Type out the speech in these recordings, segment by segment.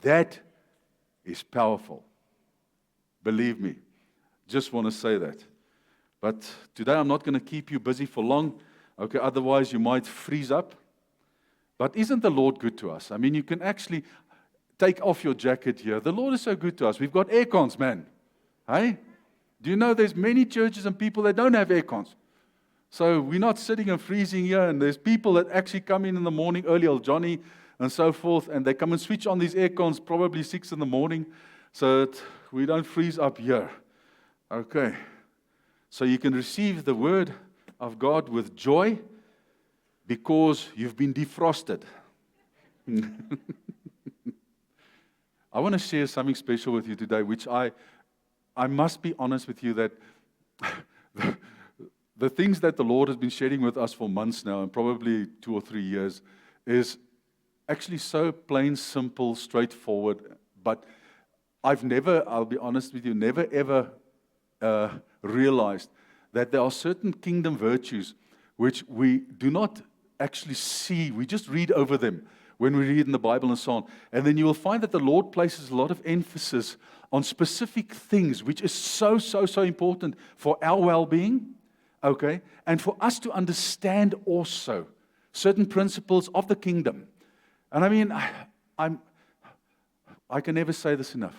That is powerful. Believe me. Just want to say that. But today I'm not going to keep you busy for long. Okay, otherwise you might freeze up. But isn't the Lord good to us? I mean, you can actually take off your jacket here. The Lord is so good to us. We've got air cons, man. Hey? Do you know there's many churches and people that don't have air cons? So we're not sitting and freezing here, and there's people that actually come in the morning early, old Johnny and so forth, and they come and switch on these air cons probably 6 in the morning so that we don't freeze up here. Okay. So you can receive the word of God with joy because you've been defrosted. I want to share something special with you today, which I must be honest with you that the things that the Lord has been sharing with us for months now, and probably 2 or 3 years, is actually so plain, simple, straightforward. But I've never, I'll be honest with you, never ever realized that there are certain kingdom virtues which we do not actually see. We just read over them when we read in the Bible and so on. And then you will find that the Lord places a lot of emphasis on specific things, which is so important for our well-being. Okay, and for us to understand also certain principles of the kingdom. And I mean, I can never say this enough.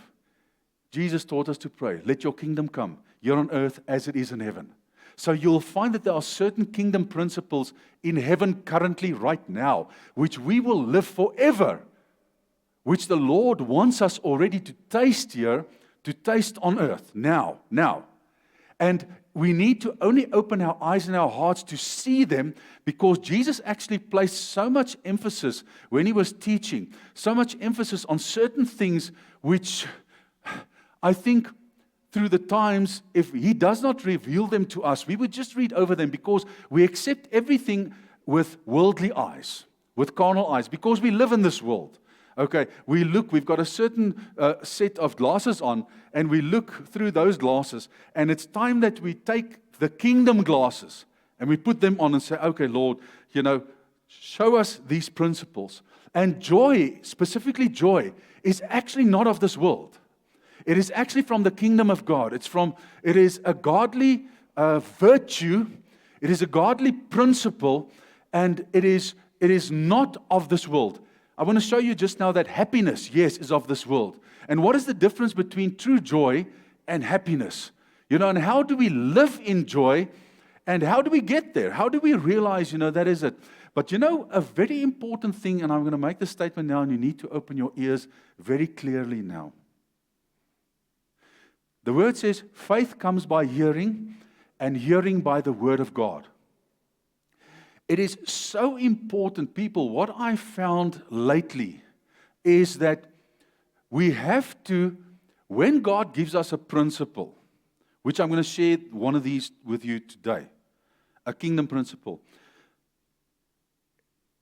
Jesus taught us to pray, let your kingdom come here on earth as it is in heaven. So you'll find that there are certain kingdom principles in heaven currently right now, which we will live forever, which the Lord wants us already to taste here, to taste on earth now. And we need to only open our eyes and our hearts to see them, because Jesus actually placed so much emphasis when he was teaching, so much emphasis on certain things which I think through the times, if he does not reveal them to us, we would just read over them because we accept everything with worldly eyes, with carnal eyes, because we live in this world. Okay, we've got a certain set of glasses on, and we look through those glasses, and it's time that we take the kingdom glasses, and we put them on and say, okay, Lord, show us these principles. And joy, specifically joy, is actually not of this world. It is actually from the kingdom of God. It is a godly virtue, it is a godly principle, and it is not of this world. I want to show you just now that happiness, yes, is of this world. And what is the difference between true joy and happiness? And how do we live in joy, and how do we get there? How do we realize, that is it? But a very important thing, and I'm going to make this statement now, and you need to open your ears very clearly now. The word says, faith comes by hearing, and hearing by the word of God. It is so important, people. What I found lately is that we have to, when God gives us a principle, which I'm going to share one of these with you today, a kingdom principle,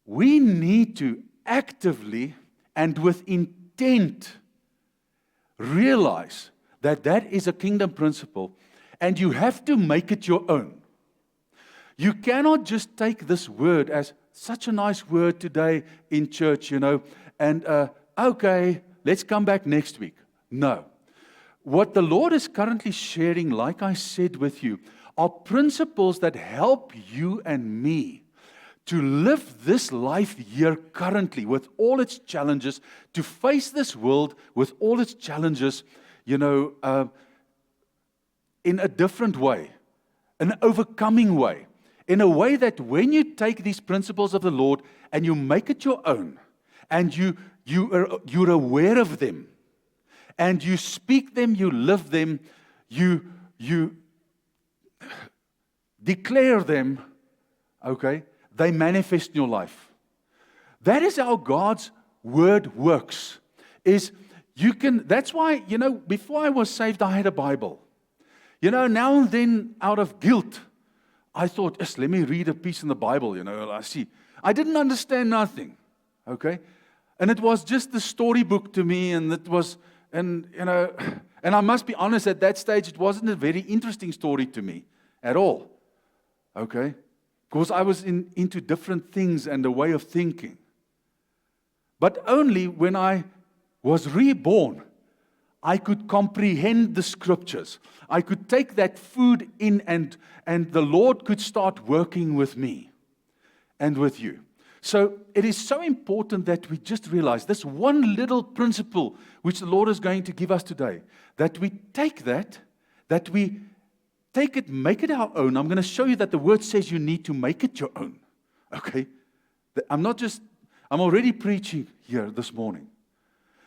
we need to actively and with intent realize that is a kingdom principle, and you have to make it your own. You cannot just take this word as such a nice word today in church, and okay, let's come back next week. No. What the Lord is currently sharing, like I said with you, are principles that help you and me to live this life here currently with all its challenges, to face this world with all its challenges, in a different way, an overcoming way. In a way that when you take these principles of the Lord and you make it your own, and you're aware of them, and you speak them, you live them, you declare them, okay, they manifest in your life. That is how God's word works. That's why, before I was saved, I had a Bible. Now and then, out of guilt, I thought, yes, let me read a piece in the Bible, I see. I didn't understand nothing, okay? And it was just the storybook to me, and I must be honest, at that stage, it wasn't a very interesting story to me at all, okay? Because I was into different things and a way of thinking. But only when I was reborn, I could comprehend the scriptures. I could take that food in and the Lord could start working with me and with you. So it is so important that we just realize this one little principle which the Lord is going to give us today, that we take that we take it, make it our own. I'm going to show you that the word says you need to make it your own. Okay? I'm already preaching here this morning.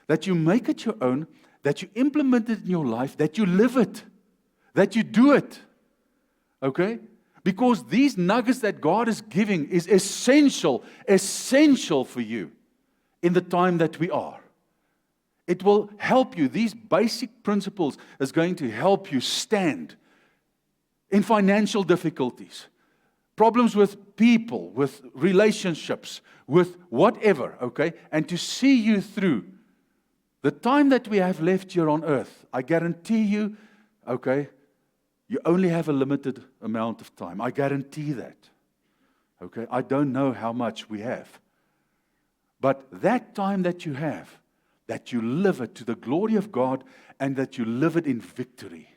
That you make it your own, that you implement it in your life, that you live it, that you do it. Okay? Because these nuggets that God is giving is essential for you in the time that we are. It will help you. These basic principles is going to help you stand in financial difficulties, problems with people, with relationships, with whatever, okay? And to see you through the time that we have left here on earth. I guarantee you, okay, you only have a limited amount of time. I guarantee that. Okay? I don't know how much we have. But that time that you have, that you live it to the glory of God and that you live it in victory.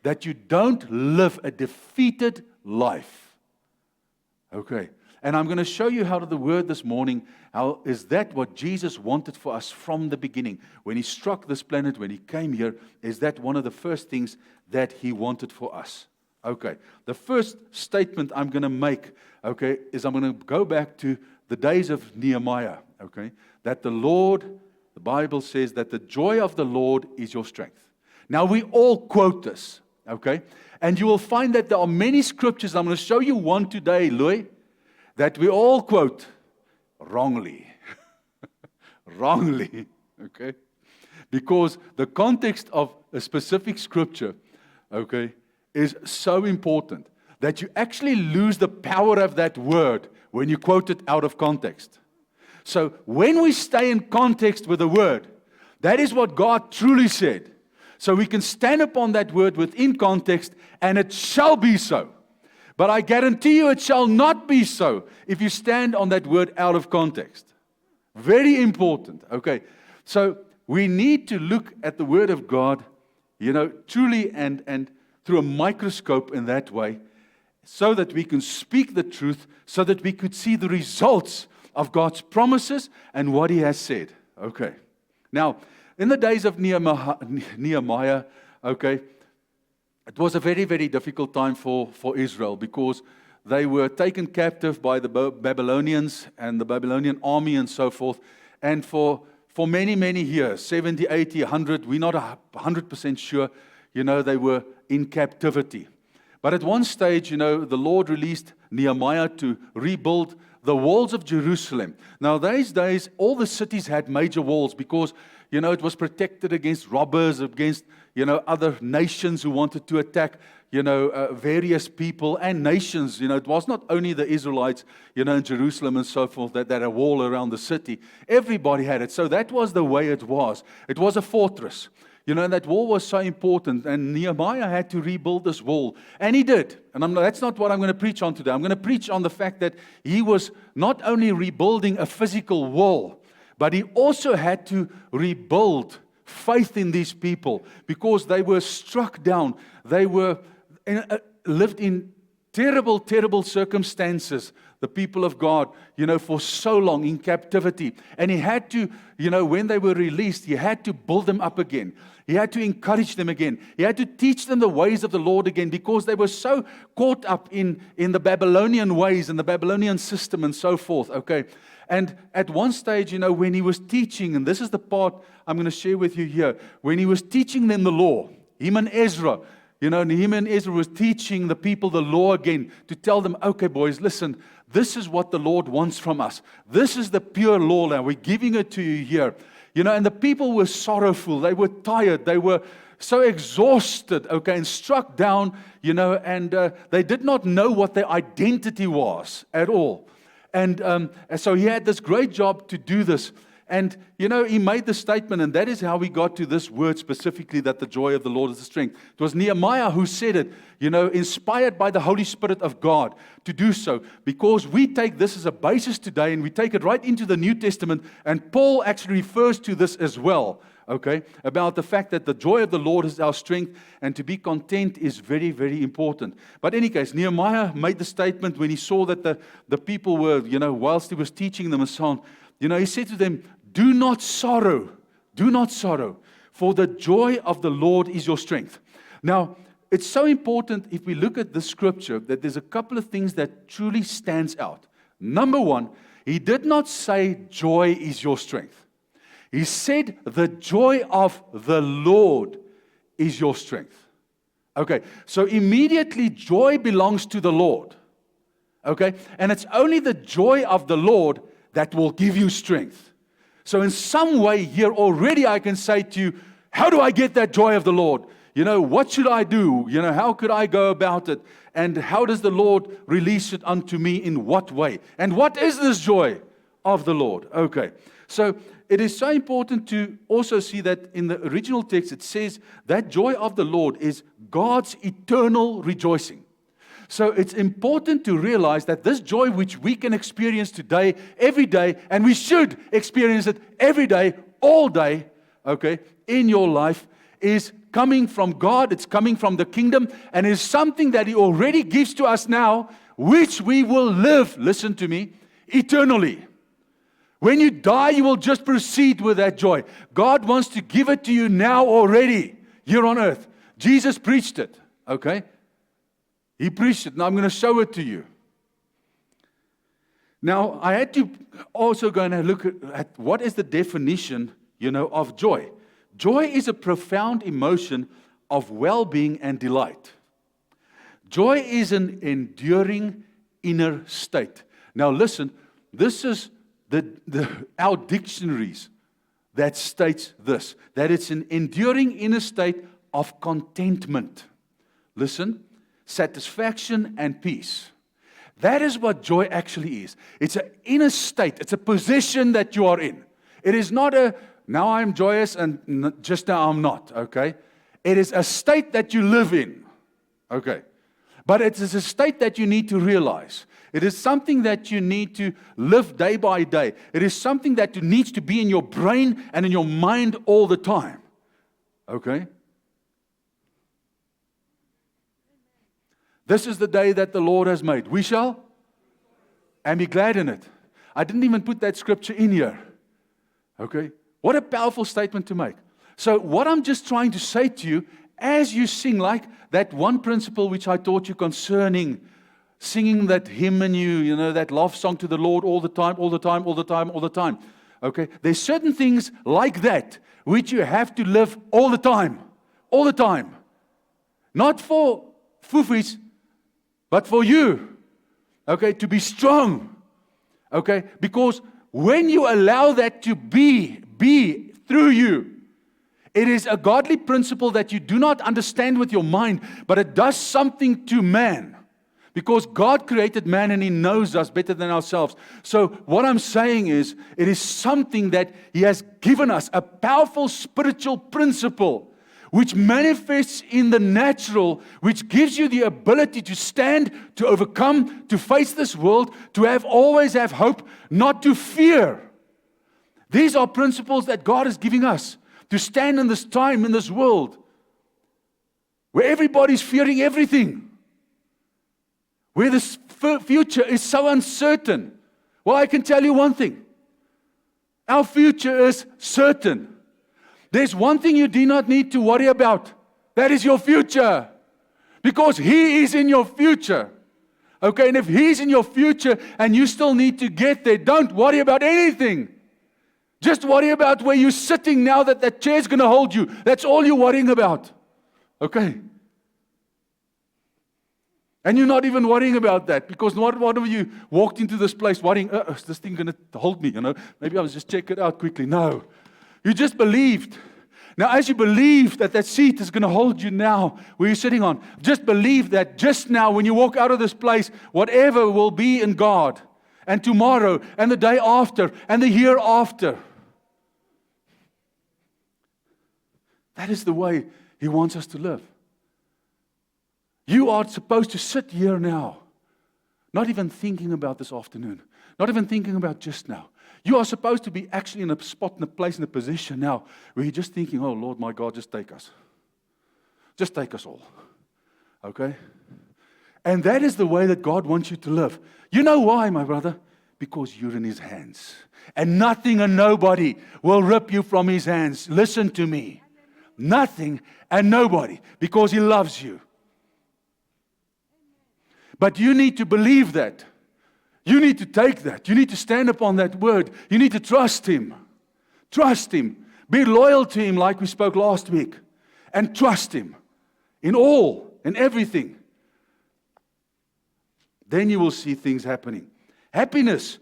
That you don't live a defeated life. Okay? And I'm going to show you how to the word this morning, how is that what Jesus wanted for us from the beginning. When He struck this planet, when He came here, is that one of the first things that He wanted for us. Okay, the first statement I'm going to make, okay, is I'm going to go back to the days of Nehemiah, okay, that the Bible says that the joy of the Lord is your strength. Now we all quote this, okay, and you will find that there are many scriptures. I'm going to show you one today, Louis, that we all quote wrongly. Wrongly, okay? Because the context of a specific scripture, okay, is so important that you actually lose the power of that word when you quote it out of context. So when we stay in context with the word, that is what God truly said. So we can stand upon that word within context, and it shall be so. But I guarantee you it shall not be so if you stand on that word out of context. Very important. Okay. So we need to look at the word of God, truly and through a microscope in that way, so that we can speak the truth, so that we could see the results of God's promises and what He has said. Okay. Now, in the days of Nehemiah, okay, it was a very, very difficult time for Israel because they were taken captive by the Babylonians and the Babylonian army and so forth. And for many, many years, 70, 80, 100, we're not 100% sure, they were in captivity. But at one stage, the Lord released Nehemiah to rebuild the walls of Jerusalem. Now, these days, all the cities had major walls because, it was protected against robbers, against, other nations who wanted to attack, various people and nations. It was not only the Israelites, in Jerusalem and so forth that had a wall around the city. Everybody had it. So that was the way it was. It was a fortress. And that wall was so important. And Nehemiah had to rebuild this wall. And he did. And that's not what I'm going to preach on today. I'm going to preach on the fact that he was not only rebuilding a physical wall, but he also had to rebuild faith in these people because they were struck down. They were lived in terrible, terrible circumstances, the people of God, for so long in captivity. And he had to, when they were released, he had to build them up again. He had to encourage them again. He had to teach them the ways of the Lord again because they were so caught up in the Babylonian ways and the Babylonian system and so forth, okay? And at one stage, when he was teaching, and this is the part I'm going to share with you here, when he was teaching them the law, him and Ezra, Nehemiah and Ezra was teaching the people the law again to tell them, okay, boys, listen, this is what the Lord wants from us. This is the pure law now. We're giving it to you here. And the people were sorrowful. They were tired. They were so exhausted, okay, and struck down, and they did not know what their identity was at all. And so he had this great job to do this. And, he made the statement, and that is how we got to this word specifically, that the joy of the Lord is the strength. It was Nehemiah who said it, inspired by the Holy Spirit of God to do so, because we take this as a basis today, and we take it right into the New Testament, and Paul actually refers to this as well, okay, about the fact that the joy of the Lord is our strength, and to be content is very, very important. But in any case, Nehemiah made the statement when he saw that the people were, whilst he was teaching them and so on, he said to them, do not sorrow, for the joy of the Lord is your strength. Now, it's so important if we look at the scripture that there's a couple of things that truly stands out. Number one, he did not say joy is your strength. He said the joy of the Lord is your strength. Okay, so immediately joy belongs to the Lord. Okay, and it's only the joy of the Lord that will give you strength. So in some way here already I can say to you, how do I get that joy of the Lord? What should I do? How could I go about it? And how does the Lord release it unto me in what way? And what is this joy of the Lord? Okay, so it is so important to also see that in the original text it says that joy of the Lord is God's eternal rejoicing. So it's important to realize that this joy which we can experience today, every day, and we should experience it every day, all day, okay, in your life, is coming from God, it's coming from the kingdom, and is something that He already gives to us now, which we will live, listen to me, eternally. When you die, you will just proceed with that joy. God wants to give it to you now already, here on earth. Jesus preached it, okay? He preached it. Now I'm going to show it to you. Now, I had to also go and look at what is the definition, of joy. Joy is a profound emotion of well-being and delight. Joy is an enduring inner state. Now listen, this is our dictionaries that states this, that it's an enduring inner state of contentment. Listen. Satisfaction and peace. That is what joy actually is. It's an inner state. It's a position that you are in. It is not now I'm joyous and just now I'm not, okay? It is a state that you live in, okay? But it is a state that you need to realize. It is something that you need to live day by day. It is something that needs to be in your brain and in your mind all the time, okay? This is the day that the Lord has made. We shall and be glad in it. I didn't even put that scripture in here. Okay? What a powerful statement to make. So what I'm just trying to say to you, as you sing, like that one principle which I taught you concerning singing that hymn and that love song to the Lord all the time, all the time, all the time, all the time. Okay? There's certain things like that which you have to live all the time. All the time. Not for foofies, but for you, okay, to be strong, okay, because when you allow that to be through you, it is a godly principle that you do not understand with your mind, but it does something to man, because God created man and He knows us better than ourselves. So what I'm saying is, it is something that He has given us, a powerful spiritual principle, which manifests in the natural, which gives you the ability to stand, to overcome, to face this world, to always have hope, not to fear. These are principles that God is giving us to stand in this time, in this world, where everybody's fearing everything, where the future is so uncertain. Well, I can tell you one thing. Our future is certain. There's one thing you do not need to worry about. That is your future. Because He is in your future. Okay, and if He's in your future and you still need to get there, don't worry about anything. Just worry about where you're sitting now that chair's going to hold you. That's all you're worrying about. Okay? And you're not even worrying about that, because not one of you walked into this place worrying, is this thing going to hold me? Maybe I'll just check it out quickly. No. You just believed. Now, as you believe that seat is going to hold you now, where you're sitting on, just believe that just now, when you walk out of this place, whatever will be in God, and tomorrow, and the day after, and the year after, That is the way He wants us to live. You are supposed to sit here now, not even thinking about this afternoon, not even thinking about just now. You are supposed to be actually in a spot, in a place, in a position now where you're just thinking, oh Lord, my God, just take us. Just take us all. Okay? And that is the way that God wants you to live. You know why, my brother? Because you're in His hands. And nothing and nobody will rip you from His hands. Listen to me. Nothing and nobody, because He loves you. But you need to believe that. You need to take that. You need to stand upon that word. You need to trust Him. Trust Him. Be loyal to Him like we spoke last week. And trust Him in all, in everything. Then you will see things happening. Happiness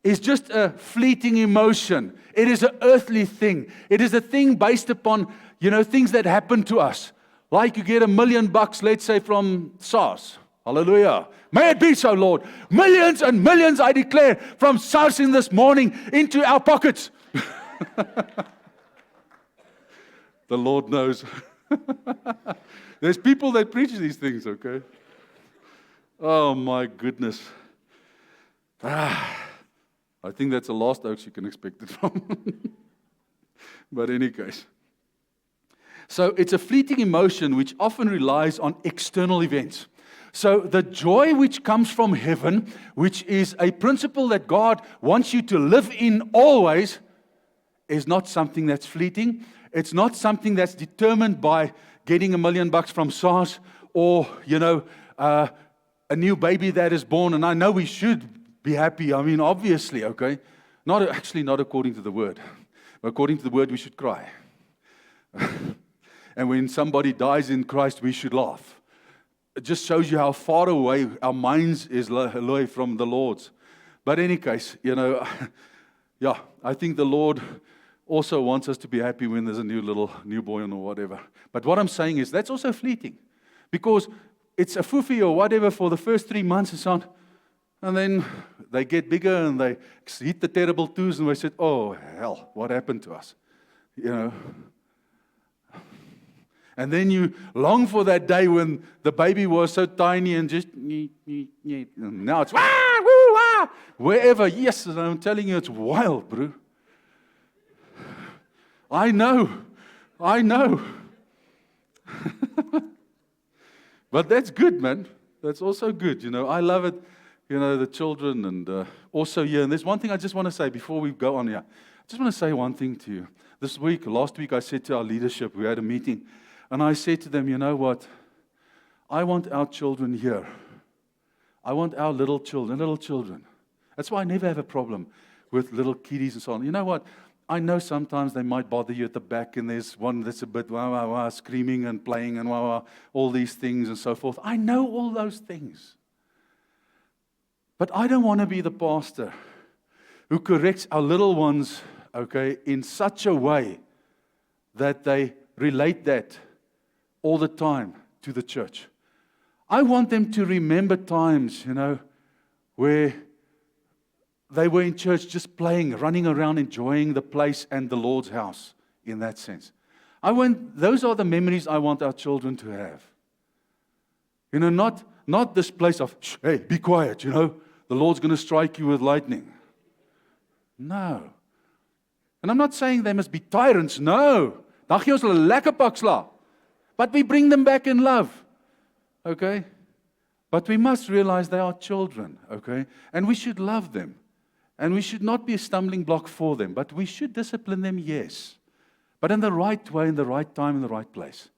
is just a fleeting emotion. It is an earthly thing. It is a thing based upon, things that happen to us. Like you get $1 million, let's say, from SARS. Hallelujah. May it be so, Lord. Millions and millions, I declare, from SARS in this morning into our pockets. The Lord knows. There's people that preach these things, okay? Oh, my goodness. I think that's the last oaks you can expect it from. But in any case. So it's a fleeting emotion which often relies on external events. So the joy which comes from heaven, which is a principle that God wants you to live in always, is not something that's fleeting. It's not something that's determined by getting $1 million from SARS or, a new baby that is born. And I know we should be happy. I mean, obviously, okay? Not according to the word. According to the word, we should cry. And when somebody dies in Christ, we should laugh. It just shows you how far away our minds is away from the Lord's. But in any case, I think the Lord also wants us to be happy when there's a newborn or whatever. But what I'm saying is that's also fleeting. Because it's a foofy or whatever for the first 3 months and so on. And then they get bigger and they hit the terrible twos and they said, oh, hell, what happened to us? And then you long for that day when the baby was so tiny and just, and now it's, wah, woo, wah, wherever. Yes, I'm telling you, it's wild, bro. I know. But that's good, man. That's also good, I love it, the children and also here. And there's one thing I just want to say before we go on here. I just want to say one thing to you. Last week I said to our leadership, we had a meeting, and I said to them, you know what? I want our children here. I want our little children. That's why I never have a problem with little kiddies and so on. You know what? I know sometimes they might bother you at the back, and there's one that's a bit wah, wah, wah, screaming and playing and wah, wah, all these things and so forth. I know all those things. But I don't want to be the pastor who corrects our little ones, okay, in such a way that they relate that all the time to the church. I want them to remember times, where they were in church just playing, running around, enjoying the place and the Lord's house in that sense. Those are the memories I want our children to have. Not this place of, hey, be quiet, the Lord's going to strike you with lightning. No. And I'm not saying they must be tyrants, no. Dan gee ons hulle lekker pak slaag. But we bring them back in love. Okay? But we must realize they are children, okay? And we should love them. And we should not be a stumbling block for them, but we should discipline them, yes. But in the right way, in the right time, in the right place.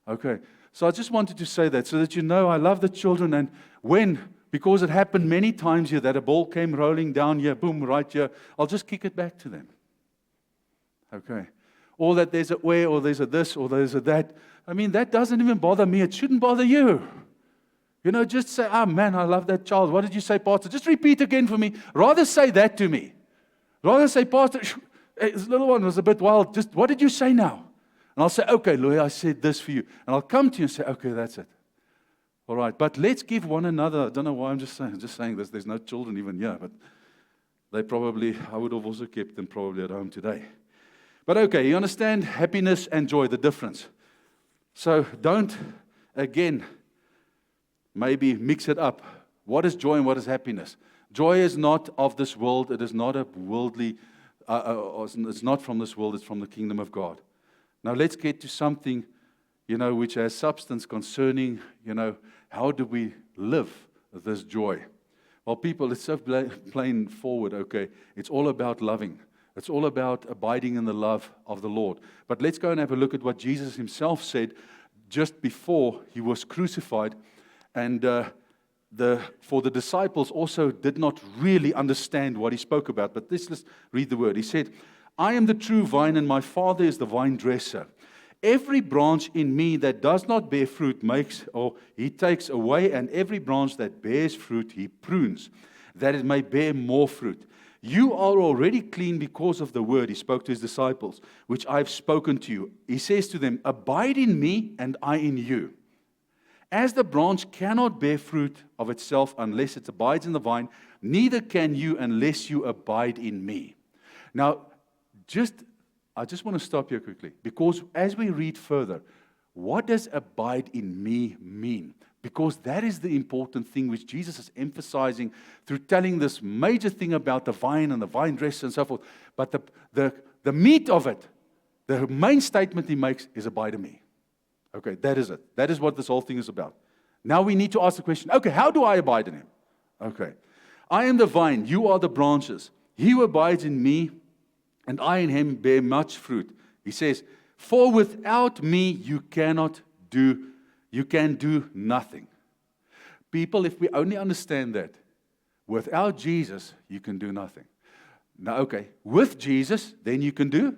Okay, so I just wanted to say that so that I love the children. And because it happened many times here, that a ball came rolling down here, boom, right here, I'll just kick it back to them. Okay, or that there's a where, or there's a this, or there's a that. I mean, that doesn't even bother me. It shouldn't bother you. Just say, man, I love that child. What did you say, Pastor? Just repeat again for me. Rather say that to me. Rather say, Pastor, this little one was a bit wild. Just, what did you say now? And I'll say, okay, Louis, I said this for you. And I'll come to you and say, okay, that's it. All right, but let's give one another, I don't know why I'm just saying this. There's no children even here, but I would have also kept them probably at home today. But okay, you understand happiness and joy, the difference. So don't, again, maybe mix it up. What is joy and what is happiness? Joy is not of this world. It is not a worldly, it's not from this world. It's from the kingdom of God. Now let's get to something, which has substance concerning, how do we live this joy? Well, people, it's so plain forward, okay? It's all about loving. It's all about abiding in the love of the Lord. But let's go and have a look at what Jesus himself said just before he was crucified. And for the disciples also did not really understand what he spoke about. But let's read the word. He said, I am the true vine, and my Father is the vine dresser. Every branch in me that does not bear fruit he takes away, and every branch that bears fruit he prunes, that it may bear more fruit. You are already clean because of the word, he spoke to his disciples, which I have spoken to you. He says to them, abide in me and I in you. As the branch cannot bear fruit of itself unless it abides in the vine, neither can you unless you abide in me. Now, I just want to stop here quickly, because as we read further, what does abide in me mean? Because that is the important thing which Jesus is emphasizing through telling this major thing about the vine and the vine dresser and so forth. But the meat of it, the main statement he makes is abide in me. Okay, that is it. That is what this whole thing is about. Now we need to ask the question, okay, how do I abide in him? Okay, I am the vine, you are the branches. He who abides in me, and I in him bear much fruit. He says, for without me you can do nothing. People, if we only understand that, without Jesus, you can do nothing. Now, okay, with Jesus, then you can do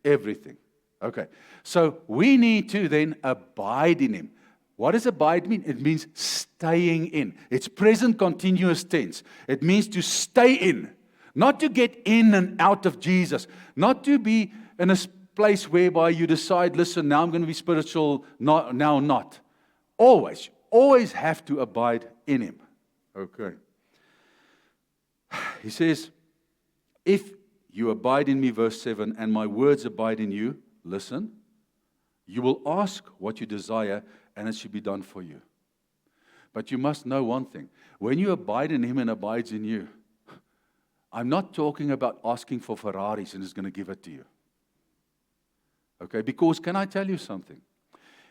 everything. Okay, so we need to then abide in him. What does abide mean? It means staying in. It's present continuous tense. It means to stay in. Not to get in and out of Jesus. Not to be in a place whereby you decide, listen, now I'm going to be spiritual, now not. Always have to abide in him. Okay. He says, if you abide in me, verse 7, and my words abide in you, listen, you will ask what you desire, and it shall be done for you. But you must know one thing. When you abide in him and abides in you, I'm not talking about asking for Ferraris and he's going to give it to you. Okay, because can I tell you something?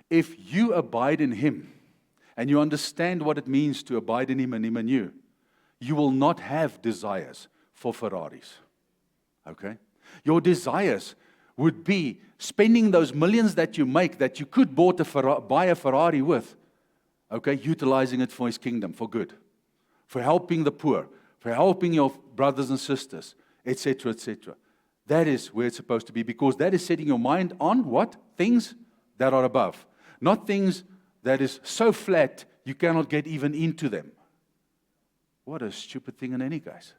If you abide in him and you understand what it means to abide in him and him in you, you will not have desires for Ferraris. Okay? Your desires would be spending those millions that you make that you could buy a Ferrari with, okay, utilizing it for his kingdom, for good, for helping the poor, for helping your brothers and sisters, etc., etc. That is where it's supposed to be, because that is setting your mind on what? Things that are above. Not things that is so flat you cannot get even into them. What a stupid thing in any case.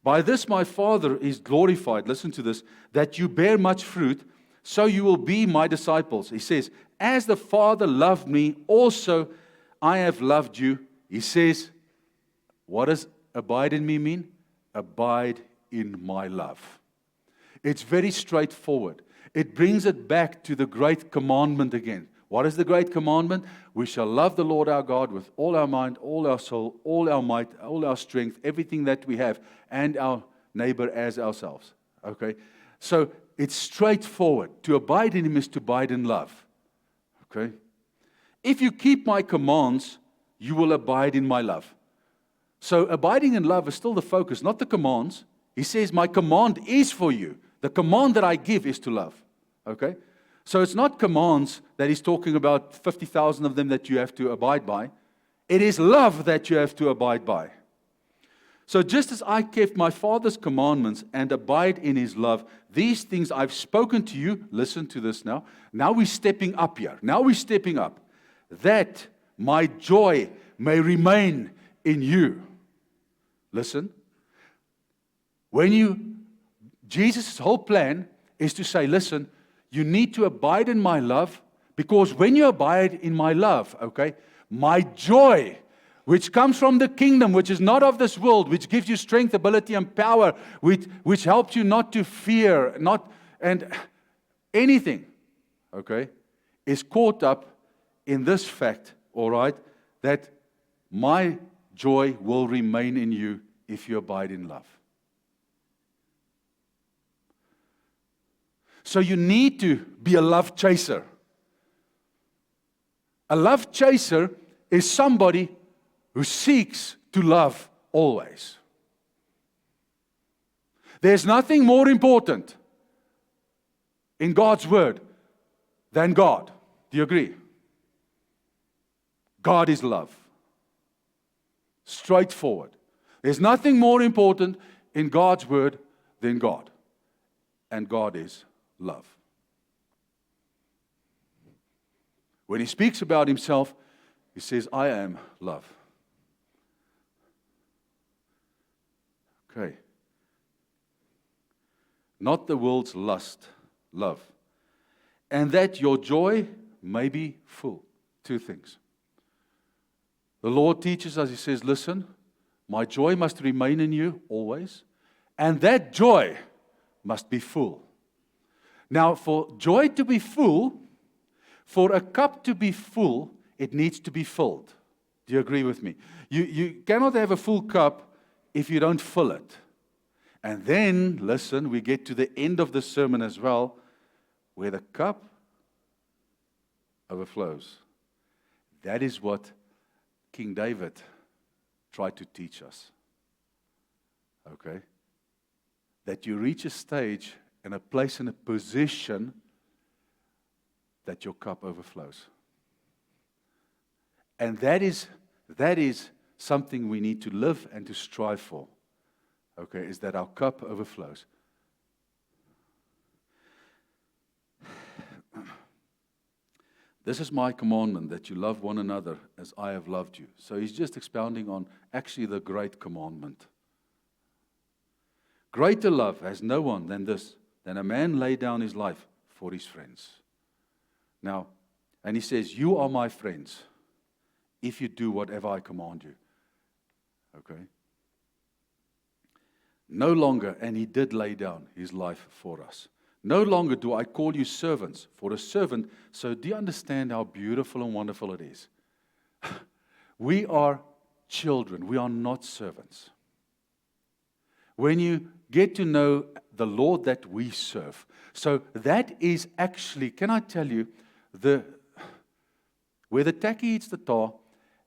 By this my Father is glorified, listen to this, that you bear much fruit, so you will be my disciples. He says, as the Father loved me, also I have loved you. He says, what does abide in me mean? Abide in my love. It's very straightforward. It brings it back to the great commandment again. What is the great commandment? We shall love the Lord our God with all our mind, all our soul, all our might, all our strength, everything that we have, and our neighbor as ourselves. Okay? So it's straightforward. To abide in him is to abide in love. Okay? If you keep my commands, you will abide in my love. So abiding in love is still the focus, not the commands. He says, my command is for you. The command that I give is to love. Okay? So it's not commands that he's talking about 50,000 of them that you have to abide by. It is love that you have to abide by. So just as I kept my Father's commandments and abide in his love, these things I've spoken to you. Listen to this now. Now we're stepping up here. Now we're stepping up. That my joy may remain in you. Listen. Jesus' whole plan is to say, listen, you need to abide in my love, because when you abide in my love, okay, my joy which comes from the kingdom, which is not of this world, which gives you strength, ability, and power, which helps you not to fear, and anything, okay, is caught up in this fact, all right, that my joy will remain in you if you abide in love. So you need to be a love chaser. A love chaser is somebody who seeks to love always. There's nothing more important in God's word than God. Do you agree? God is love. Straightforward. There's nothing more important in God's word than God. And God is love. When he speaks about himself, he says, I am love. Okay. Not the world's lust, love. And that your joy may be full. Two things. The Lord teaches us, he says, listen, my joy must remain in you always, and that joy must be full. Now, for joy to be full, for a cup to be full, it needs to be filled. Do you agree with me? You cannot have a full cup if you don't fill it. And then, listen, we get to the end of the sermon as well, where the cup overflows. That is what King David tried to teach us. Okay? That you reach a stage and a place and a position that your cup overflows. And that is something we need to live and to strive for. Okay, is that our cup overflows. This is my commandment, that you love one another as I have loved you. So he's just expounding on actually the great commandment. Greater love has no one than this, than a man lay down his life for his friends. Now, and he says, you are my friends if you do whatever I command you. Okay? No longer, and he did lay down his life for us. No longer do I call you servants, for a servant. So do you understand how beautiful and wonderful it is? We are children. We are not servants. When you get to know the Lord that we serve. So that is actually, can I tell you, where the tacky eats the tar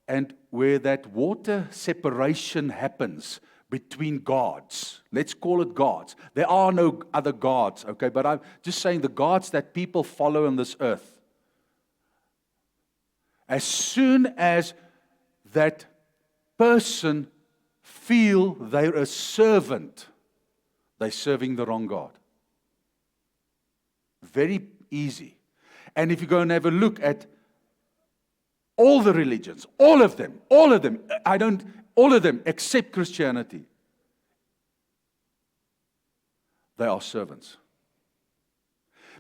and where that water separation happens between gods. Let's call it gods. There are no other gods, okay? But I'm just saying the gods that people follow on this earth. As soon as that person feel they're a servant, they're serving the wrong God. Very easy. And if you go and have a look at all the religions, all of them, all of them except Christianity, they are servants.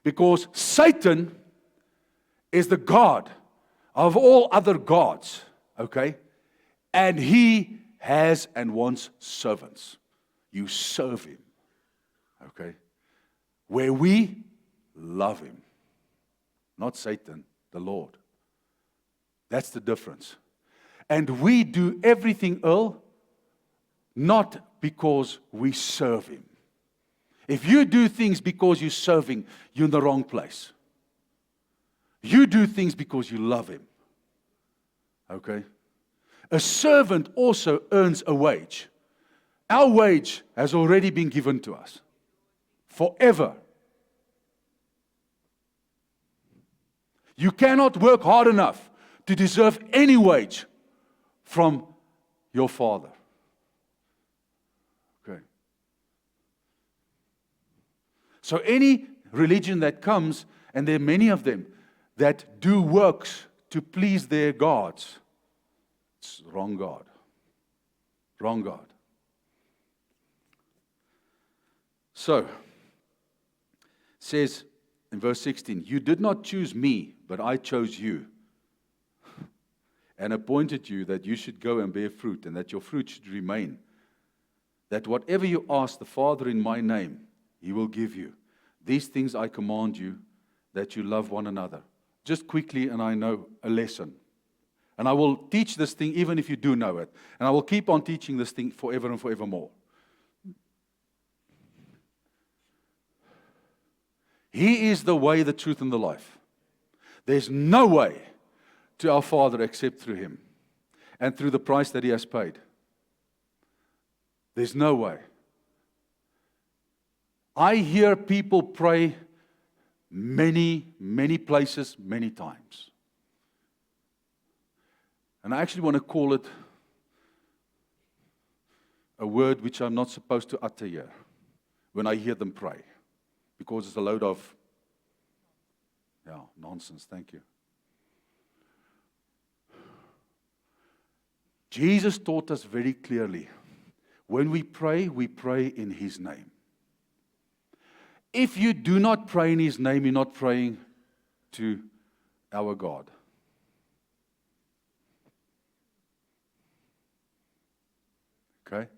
Because Satan is the God of all other gods, okay? And he has and wants servants. You serve him, okay? Where we love him. Not Satan, the Lord. That's the difference. And we do everything, Earl, not because we serve him. If you do things because you're serving, you're in the wrong place. You do things because you love him. Okay? A servant also earns a wage. Our wage has already been given to us. Forever. You cannot work hard enough to deserve any wage from your Father. Okay. So any religion that comes, and there are many of them, that do works to please their gods, it's wrong God. Wrong God. So, says in verse 16, you did not choose me, but I chose you and appointed you that you should go and bear fruit, and that your fruit should remain, that whatever you ask the Father in my name, He will give you. These things I command you, that you love one another. Just quickly, and I know a lesson. And I will teach this thing even if you do know it. And I will keep on teaching this thing forever and forevermore. He is the way, the truth, and the life. There's no way to our Father except through Him and through the price that He has paid. There's no way. I hear people pray many, many places, many times. And I actually want to call it a word which I'm not supposed to utter here when I hear them pray, because it's a load of nonsense. Thank you. Jesus taught us very clearly, when we pray in His name. If you do not pray in His name, you're not praying to our God. Okay?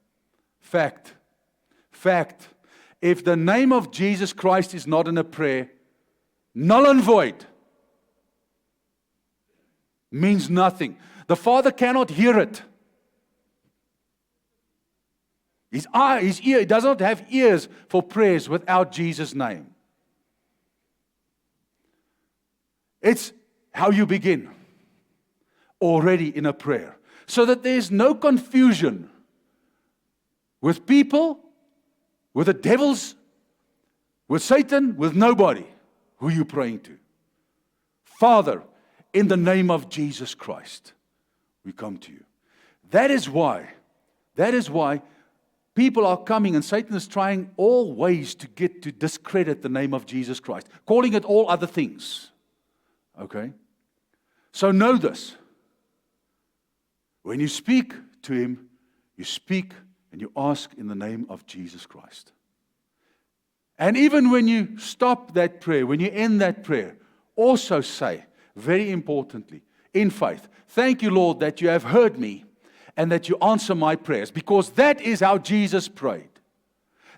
Fact. If the name of Jesus Christ is not in a prayer, null and void. Means nothing. The Father cannot hear it. His ear, He does not have ears for prayers without Jesus' name. It's how you begin. Already in a prayer. So that there's no confusion with people, with the devils, with Satan, with nobody. Who are you praying to? Father, in the name of Jesus Christ, we come to you. That is why people are coming, and Satan is trying all ways to get to discredit the name of Jesus Christ, calling it all other things. Okay? So know this. When you speak to Him, you speak and you ask in the name of Jesus Christ. And even when you stop that prayer, when you end that prayer, also say, very importantly, in faith, thank you, Lord, that you have heard me and that you answer my prayers, because that is how Jesus prayed.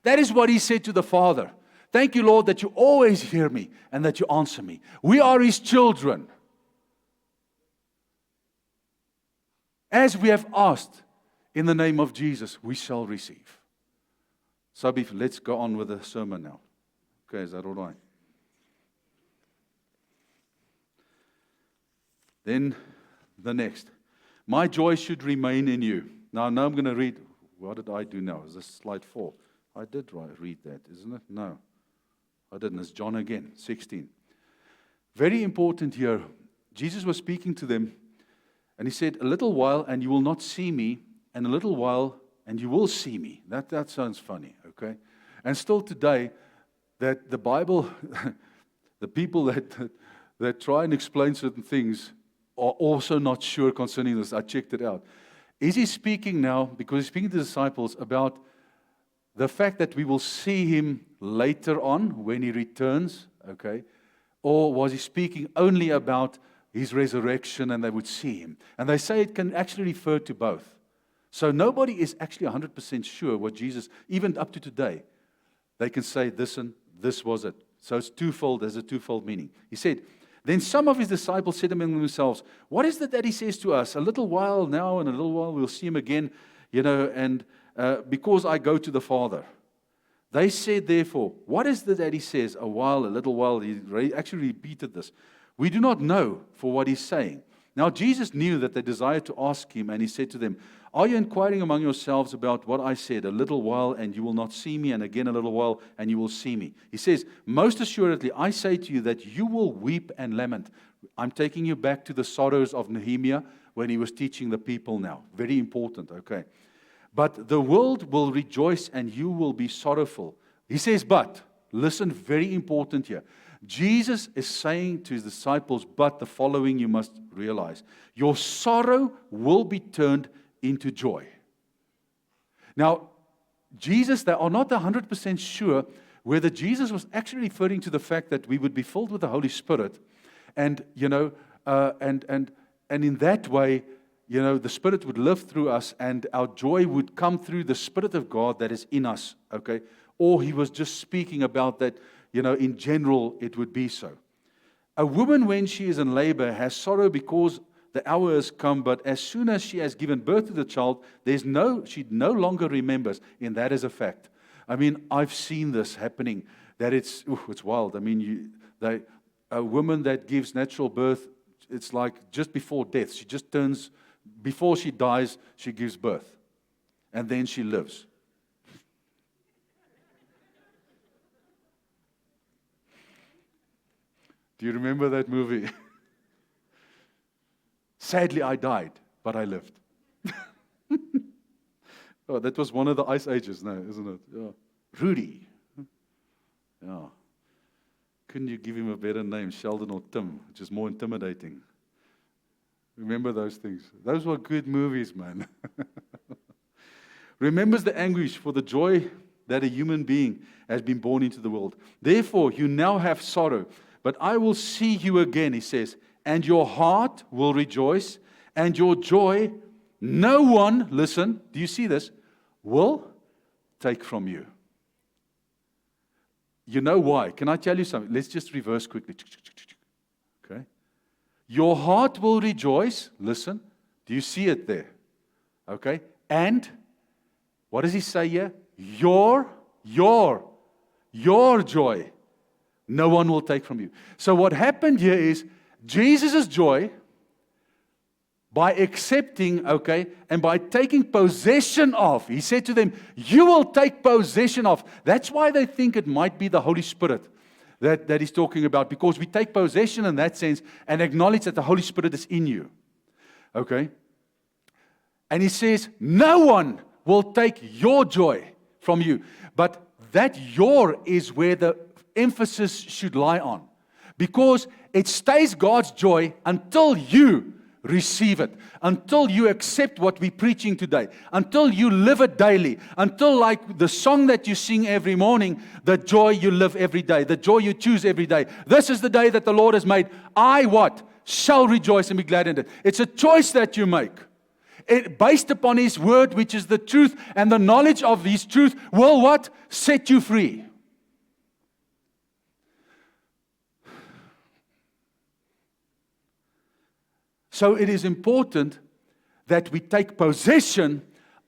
That is what He said to the Father. Thank you, Lord, that you always hear me and that you answer me. We are His children. As we have asked in the name of Jesus, we shall receive. Sabif, let's go on with the sermon now. Okay, is that all right? Then the next. My joy should remain in you. Now I'm going to read. What did I do now? Is this slide 4? I did read that, isn't it? No, I didn't. It's John again, 16. Very important here. Jesus was speaking to them, and He said, a little while and you will not see me, and a little while and you will see me. That sounds funny, okay? And still today, that the Bible, the people that try and explain certain things are also not sure concerning this. I checked it out. Is He speaking now, because He's speaking to the disciples about the fact that we will see Him later on when He returns, okay? Or was He speaking only about His resurrection and they would see Him? And they say it can actually refer to both. So nobody is actually 100% sure what Jesus, even up to today, they can say this and this was it. So it's twofold, there's a twofold meaning. He said, then some of His disciples said among themselves, what is it that He says to us? A little while now and a little while we'll see Him again, and because I go to the Father. They said, therefore, what is it that He says? A while, a little while. He actually repeated this. We do not know for what He's saying. Now Jesus knew that they desired to ask Him, and He said to them, are you inquiring among yourselves about what I said? A little while and you will not see me, and again a little while and you will see me. He says, most assuredly, I say to you that you will weep and lament. I'm taking you back to the sorrows of Nehemiah when he was teaching the people now. Very important, okay. But the world will rejoice and you will be sorrowful. He says, but, listen, very important here. Jesus is saying to His disciples, but the following you must realize. Your sorrow will be turned into joy. Now, Jesus, they are not 100% sure whether Jesus was actually referring to the fact that we would be filled with the Holy Spirit and, in that way, the Spirit would live through us and our joy would come through the Spirit of God that is in us, okay? Or he was just speaking about that, in general, it would be so. A woman, when she is in labor, has sorrow because the hour has come, but as soon as she has given birth to the child, she no longer remembers, and that is a fact. I mean, I've seen this happening, that it's wild. I mean, a woman that gives natural birth, it's like just before death. She just turns, before she dies, she gives birth. And then she lives. Do you remember that movie? Sadly, I died, but I lived. Oh, that was one of the Ice Ages now, isn't it? Yeah. Rudy. Yeah. Couldn't you give him a better name, Sheldon or Tim, which is more intimidating? Remember those things? Those were good movies, man. Remembers the anguish for the joy that a human being has been born into the world. Therefore, you now have sorrow, but I will see you again, he says, and your heart will rejoice, and your joy no one, listen, do you see this, will take from you. You know why? Can I tell you something? Let's just reverse quickly. Okay? Your heart will rejoice. Listen. Do you see it there? Okay? And what does he say here? Your joy no one will take from you. So what happened here is Jesus' joy, by accepting, okay, and by taking possession of, he said to them, you will take possession of. That's why they think it might be the Holy Spirit that he's talking about, because we take possession in that sense and acknowledge that the Holy Spirit is in you. Okay? And he says, no one will take your joy from you. But that your is where the emphasis should lie on. Because it stays God's joy until you receive it, until you accept what we're preaching today, until you live it daily, until like the song that you sing every morning, the joy you live every day, the joy you choose every day. This is the day that the Lord has made. I what? Shall rejoice and be glad in it. It's a choice that you make. Based upon His word, which is the truth, and the knowledge of His truth will what? Set you free. So it is important that we take possession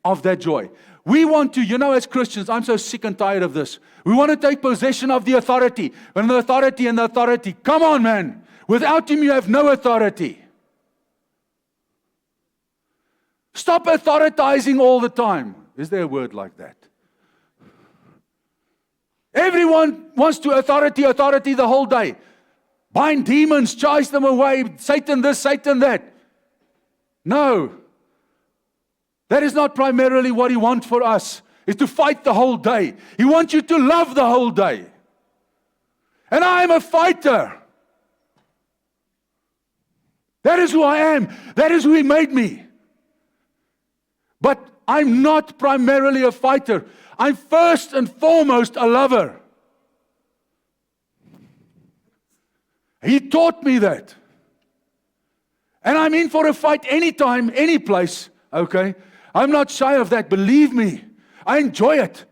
of that joy. We want to, as Christians, I'm so sick and tired of this. We want to take possession of the authority. And the authority. Come on, man. Without Him, you have no authority. Stop authoritizing all the time. Is there a word like that? Everyone wants to authority the whole day. Bind demons, chase them away, Satan this, Satan that. No. That is not primarily what He wants for us, is to fight the whole day. He wants you to love the whole day. And I am a fighter. That is who I am. That is who He made me. But I'm not primarily a fighter. I'm first and foremost a lover. He taught me that. And I'm in for a fight anytime, any place, okay? I'm not shy of that, believe me. I enjoy it.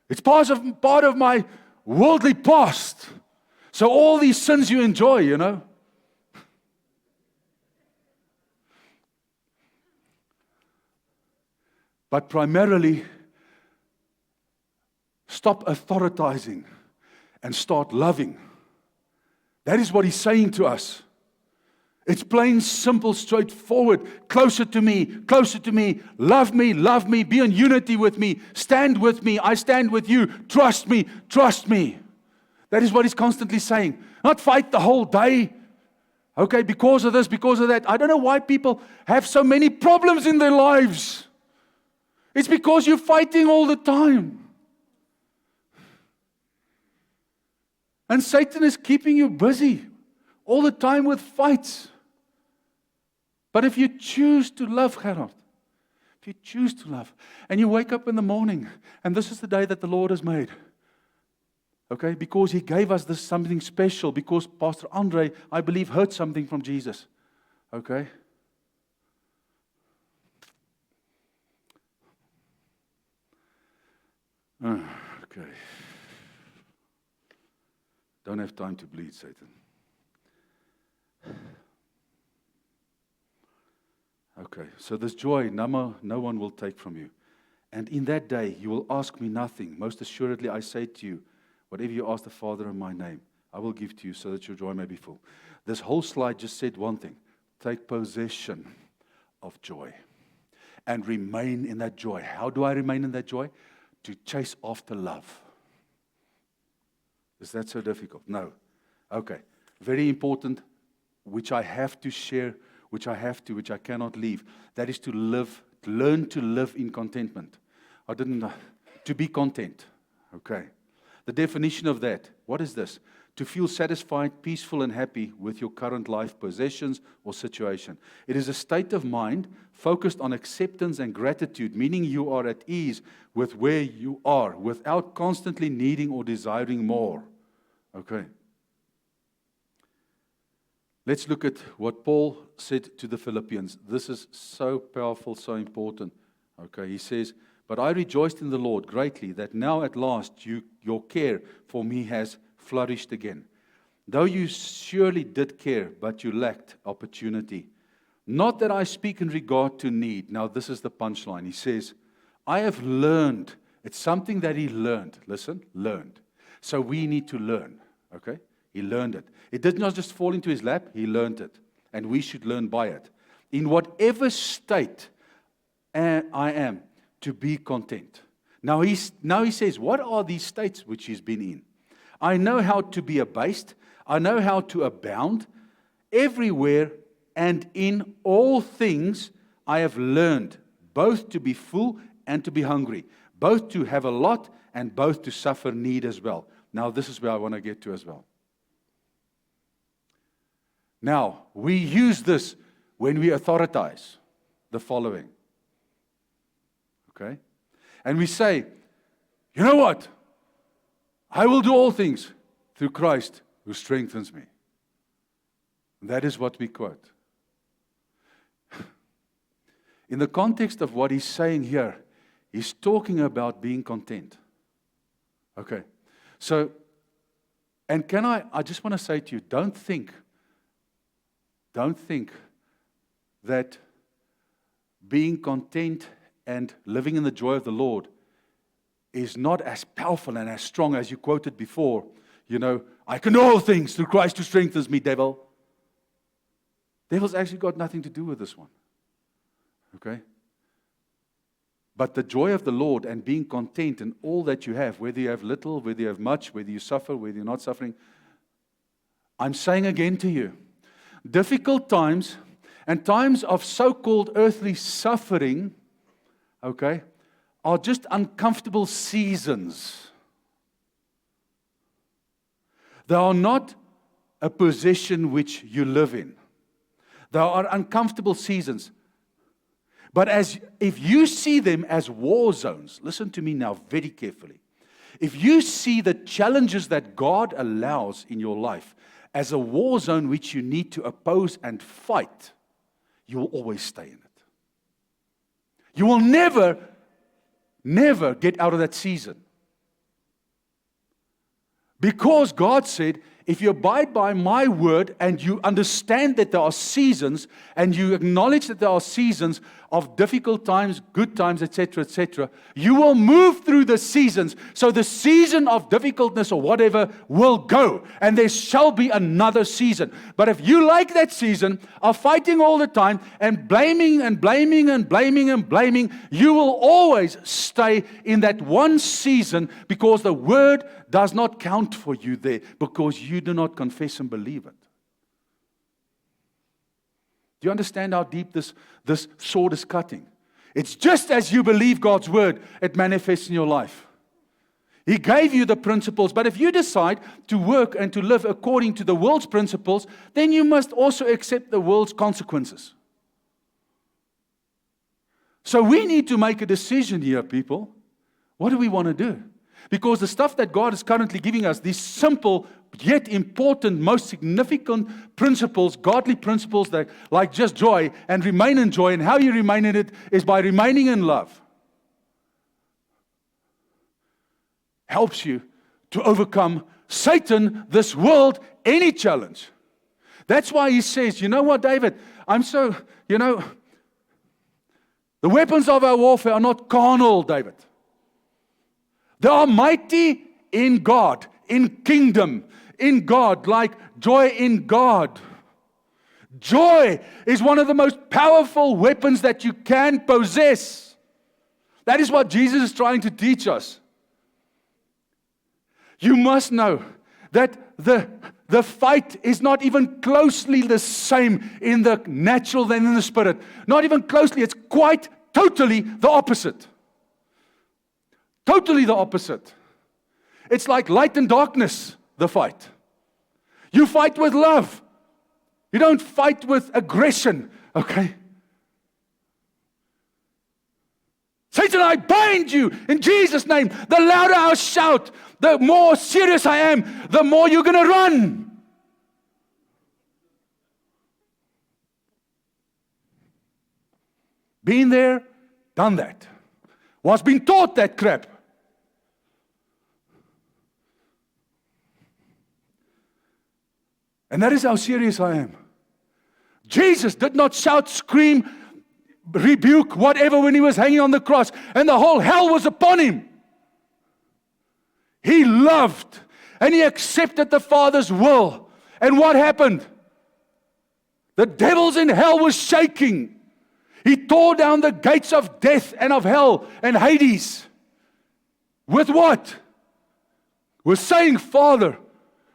It's part of my worldly past. So all these sins you enjoy, But primarily, stop authoritizing and start loving. That is what He's saying to us. It's plain, simple, straightforward. Closer to me, love me, be in unity with me, stand with me, I stand with you, trust me. That is what He's constantly saying. Not fight the whole day, okay, because of this, because of that. I don't know why people have so many problems in their lives. It's because you're fighting all the time. And Satan is keeping you busy all the time with fights. But if you choose to love, Gerard, if you choose to love, and you wake up in the morning, and this is the day that the Lord has made, okay, because He gave us this something special, because Pastor Andre, I believe, heard something from Jesus, Okay? Okay. Don't have time to bleed, Satan. Okay, so this joy, no one will take from you. And in that day, you will ask me nothing. Most assuredly, I say to you, whatever you ask the Father in my name, I will give to you so that your joy may be full. This whole slide just said one thing. Take possession of joy and remain in that joy. How do I remain in that joy? To chase after love. Is that so difficult? No. Okay. Very important, which I have to share, which I cannot leave. That is to learn to live in contentment. To be content. Okay. The definition of that, what is this? To feel satisfied, peaceful, and happy with your current life possessions or situation. It is a state of mind focused on acceptance and gratitude, meaning you are at ease with where you are without constantly needing or desiring more. Okay. Let's look at what Paul said to the Philippians. This is so powerful, so important. Okay, he says, "But I rejoiced in the Lord greatly that now at last your care for me has flourished again. Though you surely did care, but you lacked opportunity. Not that I speak in regard to need." Now this is the punchline. He says, "I have learned." It's something that he learned. Listen, learned. So we need to learn. Okay? He learned it. It did not just fall into his lap. He learned it. And we should learn by it. In whatever state I am, to be content. Now he says, what are these states which he's been in? I know how to be abased. I know how to abound. Everywhere and in all things I have learned both to be full and to be hungry, both to have a lot and both to suffer need as well. Now this is where I want to get to as well. Now, we use this when we authoritize the following. Okay? And we say, you know what? I will do all things through Christ who strengthens me. That is what we quote. In the context of what he's saying here, he's talking about being content. Okay. So, and I just want to say to you, don't think that being content and living in the joy of the Lord is not as powerful and as strong as you quoted before. You know, I can do all things through Christ who strengthens me, devil. Devil's actually got nothing to do with this one. Okay? But the joy of the Lord and being content in all that you have, whether you have little, whether you have much, whether you suffer, whether you're not suffering, I'm saying again to you, difficult times and times of so-called earthly suffering, okay, are just uncomfortable seasons. They are not a position which you live in. They are uncomfortable seasons. But if you see them as war zones, listen to me now very carefully. If you see the challenges that God allows in your life as a war zone which you need to oppose and fight, you will always stay in it. You will never get out of that season. Because God said, if you abide by my word and you understand that there are seasons and you acknowledge that there are seasons of difficult times, good times, etc., you will move through the seasons. So the season of difficultness or whatever will go and there shall be another season. But if you like that season of fighting all the time and blaming, you will always stay in that one season because the word does not count for you there because you do not confess and believe it. Do you understand how deep this sword is cutting? It's just as you believe God's word, it manifests in your life. He gave you the principles, but if you decide to work and to live according to the world's principles, then you must also accept the world's consequences. So we need to make a decision here, people. What do we want to do? Because the stuff that God is currently giving us, these simple yet important, most significant principles, godly principles that, like just joy, and remain in joy. And how you remain in it is by remaining in love. Helps you to overcome Satan, this world, any challenge. That's why he says, you know what, David? The weapons of our warfare are not carnal, David. They are mighty in God, in kingdom, in God, like joy in God. Joy is one of the most powerful weapons that you can possess. That is what Jesus is trying to teach us. You must know that the fight is not even closely the same in the natural than in the spirit. Not even closely. It's quite totally the opposite. Totally the opposite. It's like light and darkness, the fight. You fight with love. You don't fight with aggression, okay? Satan, I bind you in Jesus' name. The louder I shout, the more serious I am, the more you're going to run. Been there, done that. Was being taught that crap. And that is how serious I am. Jesus did not shout, scream, rebuke, whatever when he was hanging on the cross, and the whole hell was upon him. He loved, and he accepted the Father's will. And what happened? The devils in hell were shaking. He tore down the gates of death and of hell and Hades. With what? With saying, Father,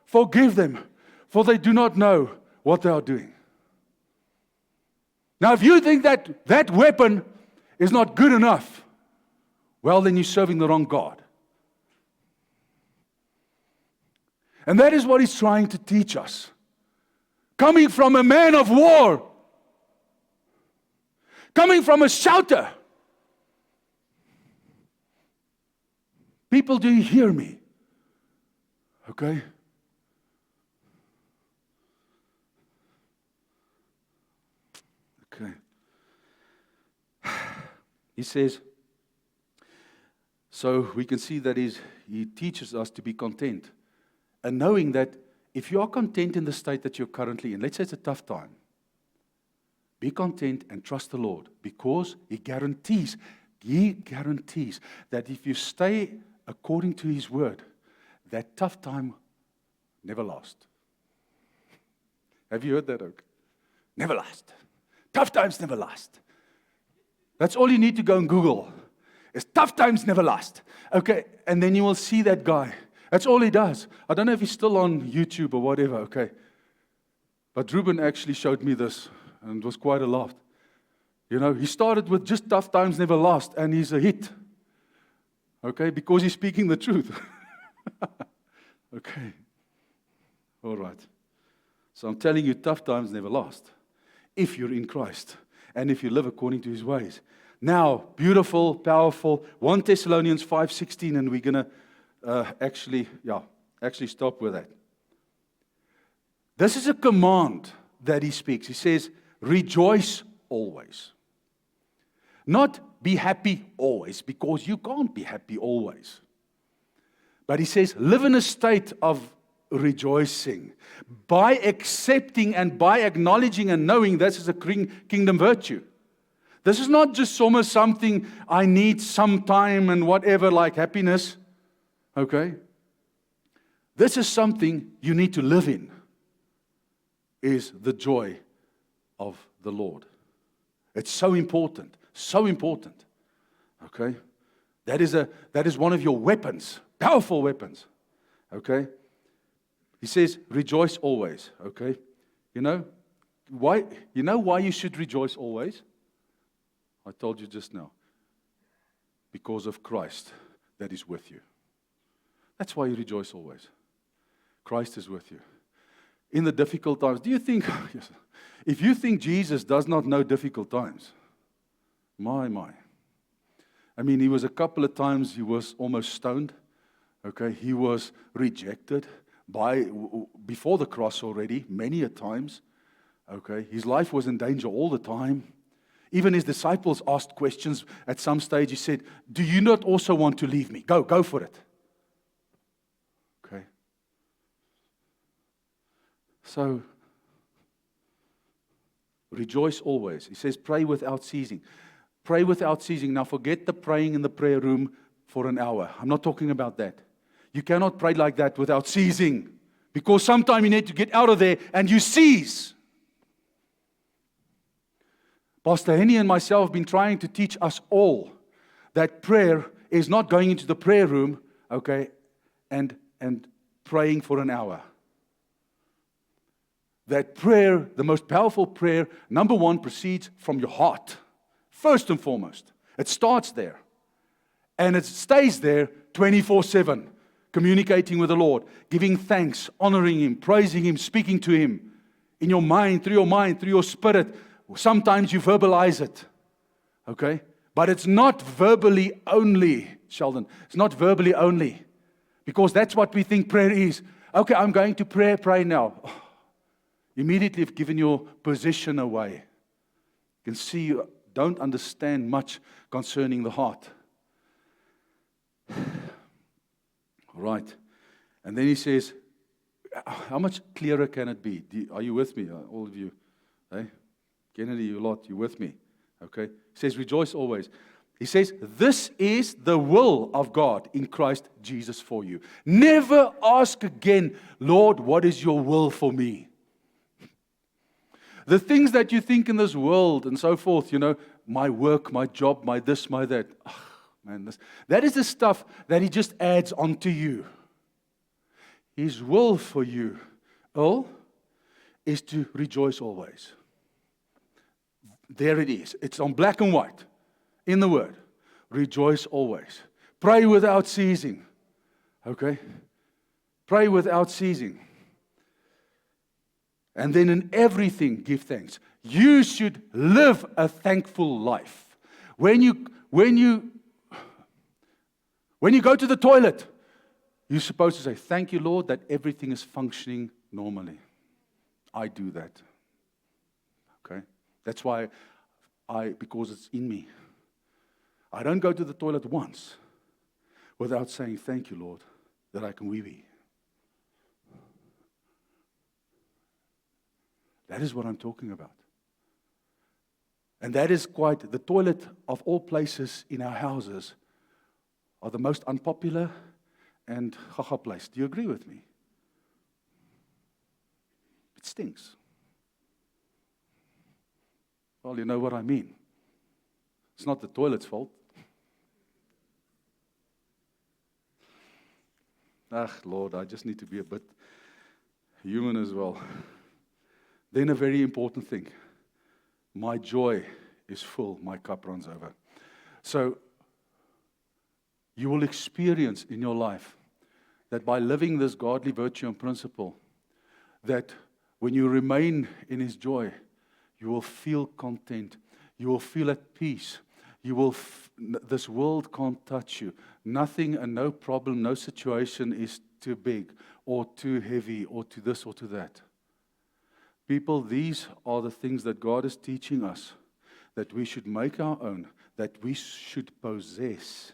forgive them, for they do not know what they are doing. Now, if you think that that weapon is not good enough, well, then you're serving the wrong God. And that is what he's trying to teach us. Coming from a man of war, coming from a shouter. People, do you hear me? Okay? Okay. He says, so we can see that he teaches us to be content. And knowing that if you are content in the state that you're currently in, let's say it's a tough time, be content and trust the Lord, because He guarantees that if you stay according to His word, that tough time never lasts. Have you heard that, Oak? Never last. Tough times never last. That's all you need to go and Google, is tough times never last. Okay, and then you will see that guy. That's all he does. I don't know if he's still on YouTube or whatever, okay. But Ruben actually showed me this, and it was quite a laugh. You know, he started with just tough times never last, and he's a hit. Okay, because he's speaking the truth. Okay. All right. So I'm telling you, tough times never last. If you're in Christ, and if you live according to His ways. Now, beautiful, powerful, 1 Thessalonians 5:16, and we're going to actually stop with that. This is a command that he speaks. He says, rejoice always. Not be happy always, because you can't be happy always. But he says, live in a state of rejoicing by accepting and by acknowledging and knowing this is a kingdom virtue. This is not just almost something I need sometime and whatever, like happiness. Okay? This is something you need to live in, is the joy of the Lord. It's so important, so important. Okay? That is one of your weapons, powerful weapons. Okay? He says, rejoice always. Okay? You know why you should rejoice always? I told you just now. Because of Christ that is with you. That's why you rejoice always. Christ is with you. In the difficult times, do you think, if you think Jesus does not know difficult times, my. I mean, he was a couple of times, he was almost stoned. Okay, he was rejected before the cross already, many a times. Okay, his life was in danger all the time. Even his disciples asked questions at some stage. He said, "Do you not also want to leave me? Go for it." Okay. So, rejoice always. He says, pray without ceasing. Pray without ceasing. Now forget the praying in the prayer room for an hour. I'm not talking about that. You cannot pray like that without ceasing. Because sometime you need to get out of there and you cease. Pastor Henny and myself have been trying to teach us all that prayer is not going into the prayer room, okay, and praying for an hour. That prayer, the most powerful prayer, number one, proceeds from your heart. First and foremost. It starts there. And it stays there 24/7. Communicating with the Lord. Giving thanks, honoring Him, praising Him, speaking to Him. In your mind, through your spirit. Sometimes you verbalize it. Okay? But it's not verbally only, Sheldon. It's not verbally only. Because that's what we think prayer is. Okay, I'm going to pray now. Immediately you've given your position away. You can see you don't understand much concerning the heart. All right. And then he says, how much clearer can it be? Are you with me, all of you? Hey? Kennedy, you lot, you with me? Okay. He says, rejoice always. He says, this is the will of God in Christ Jesus for you. Never ask again, Lord, what is your will for me? The things that you think in this world and so forth, my work, my job, my this, my that. Oh, man, that is the stuff that He just adds onto you. His will for you, Earl, is to rejoice always. There it is. It's on black and white in the Word. Rejoice always. Pray without ceasing. Okay? Pray without ceasing. And then in everything, give thanks. You should live a thankful life. When you go to the toilet, you're supposed to say, thank you, Lord, that everything is functioning normally. I do that. Okay? That's why because it's in me. I don't go to the toilet once without saying, thank you, Lord, that I can wee-wee. That is what I'm talking about. And that is quite, the toilet of all places in our houses are the most unpopular and gaga place. Do you agree with me? It stinks. Well, you know what I mean. It's not the toilet's fault. Lord, I just need to be a bit human as well. Then a very important thing. My joy is full, my cup runs over. So, you will experience in your life that by living this godly virtue and principle, that when you remain in His joy, you will feel content. You will feel at peace. This world can't touch you. Nothing and no problem, no situation is too big or too heavy or to this or to that. People, these are the things that God is teaching us, that we should make our own, that we should possess.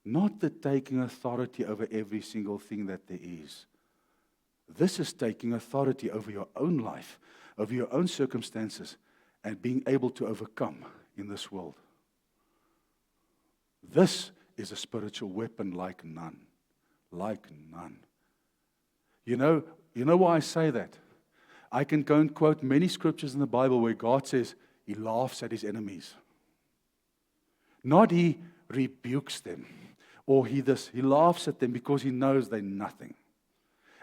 Not the taking authority over every single thing that there is. This is taking authority over your own life, over your own circumstances, and being able to overcome in this world. This is a spiritual weapon like none. Like none. You know why I say that? I can go and quote many scriptures in the Bible where God says He laughs at His enemies. Not He rebukes them or He laughs at them because He knows they're nothing.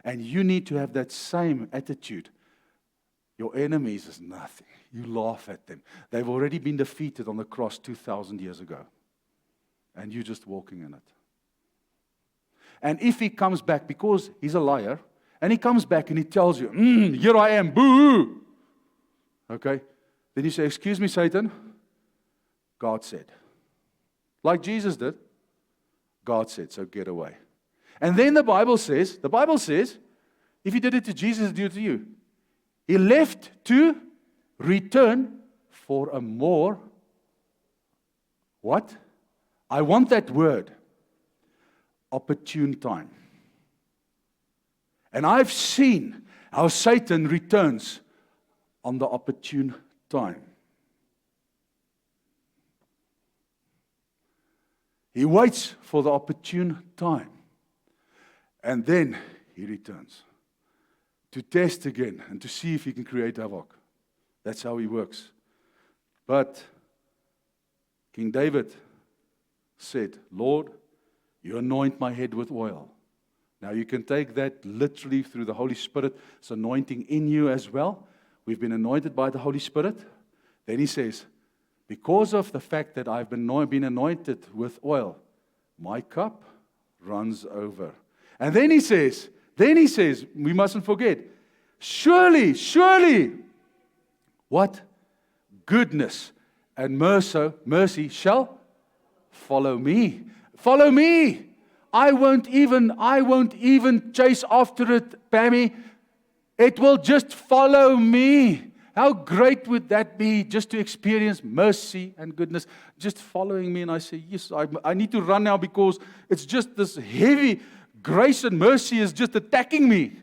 And you need to have that same attitude. Your enemies is nothing. You laugh at them. They've already been defeated on the cross 2,000 years ago. And you're just walking in it. And if He comes back, because He's a liar, and He comes back and He tells you, here I am, boo! Okay? Then you say, excuse me, Satan. God said. Like Jesus did. God said, so get away. And then the Bible says, if he did it to Jesus, do it to you. He left to return for a more, what? I want that word, opportune time. And I've seen how Satan returns on the opportune time. He waits for the opportune time. And then he returns to test again and to see if he can create havoc. That's how he works. But King David said, Lord, you anoint my head with oil. Now you can take that literally through the Holy Spirit's anointing in you as well. We've been anointed by the Holy Spirit. Then he says, because of the fact that I've been anointed with oil, my cup runs over. And then he says, we mustn't forget, surely, what? Goodness and mercy shall follow me. Follow me. I won't even chase after it, Pammy. It will just follow me. How great would that be, just to experience mercy and goodness, just following me? And I say, yes, I need to run now because it's just this heavy grace and mercy is just attacking me.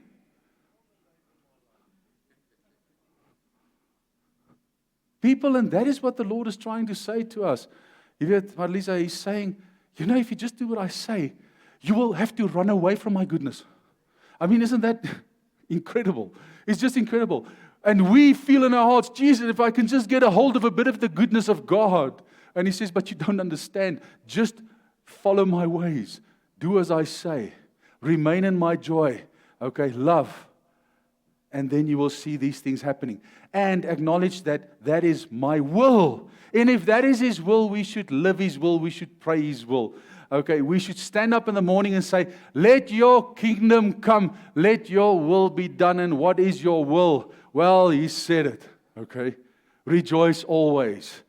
People, and that is what the Lord is trying to say to us. You weet, Marlisa, he's saying, if you just do what I say, you will have to run away from my goodness. I mean, isn't that incredible? It's just incredible. And we feel in our hearts, Jesus, if I can just get a hold of a bit of the goodness of God. And he says, but you don't understand. Just follow my ways. Do as I say. Remain in my joy. Okay, love. And then you will see these things happening. And acknowledge that that is my will. And if that is His will, we should live His will. We should pray His will. Okay, we should stand up in the morning and say, let your kingdom come. Let your will be done. And what is your will? Well, He said it. Okay, rejoice always.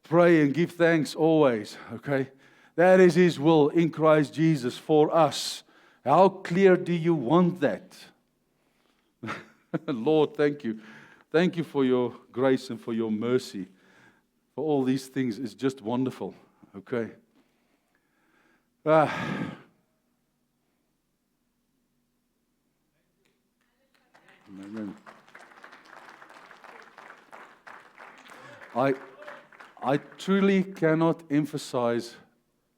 Pray and give thanks always. Okay, that is His will in Christ Jesus for us. How clear do you want that? Lord, thank you. Thank you for your grace and for your mercy. For all these things is just wonderful. Okay. Amen. I truly cannot emphasize,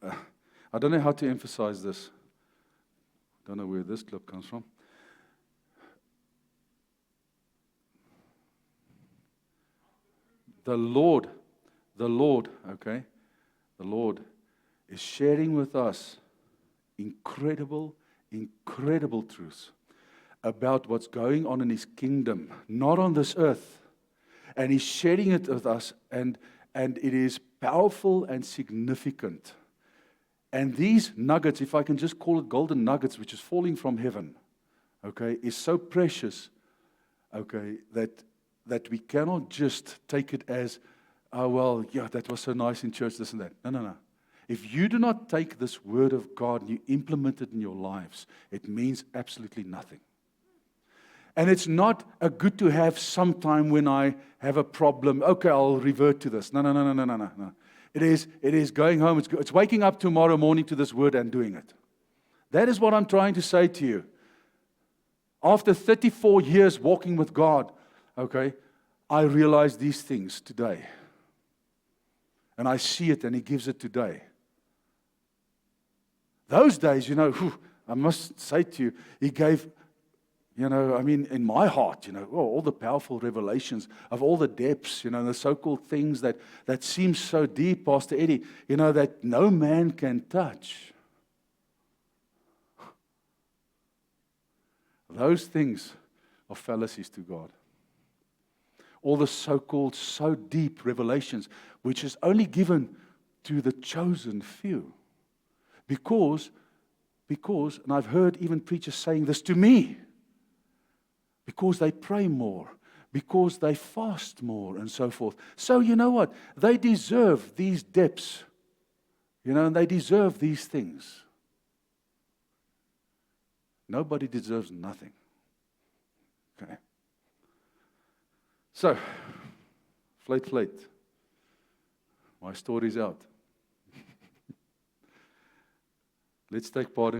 I don't know how to emphasize this. I don't know where this clip comes from. The Lord, okay, the Lord is sharing with us incredible truths about what's going on in His kingdom, not on this earth. And He's sharing it with us, and it is powerful and significant. And these nuggets, if I can just call it golden nuggets, which is falling from heaven, okay, is so precious, okay, that we cannot just take it as, oh, well, yeah, that was so nice in church, this and that. No. If you do not take this word of God and you implement it in your lives, it means absolutely nothing. And it's not a good to have sometime when I have a problem. Okay, I'll revert to this. No. It is going home. It's waking up tomorrow morning to this word and doing it. That is what I'm trying to say to you. After 34 years walking with God, okay, I realize these things today. And I see it and He gives it today. Those days, I must say to you, He gave, in my heart, all the powerful revelations of all the depths, the so-called things that seem so deep, Pastor Eddie, that no man can touch. Those things are fallacies to God. All the so-called, so deep revelations, which is only given to the chosen few. Because, and I've heard even preachers saying this to me, because they pray more, because they fast more, and so forth. So you know what? They deserve these depths, and they deserve these things. Nobody deserves nothing. Okay. So, fluit. My story's out. Let's take part in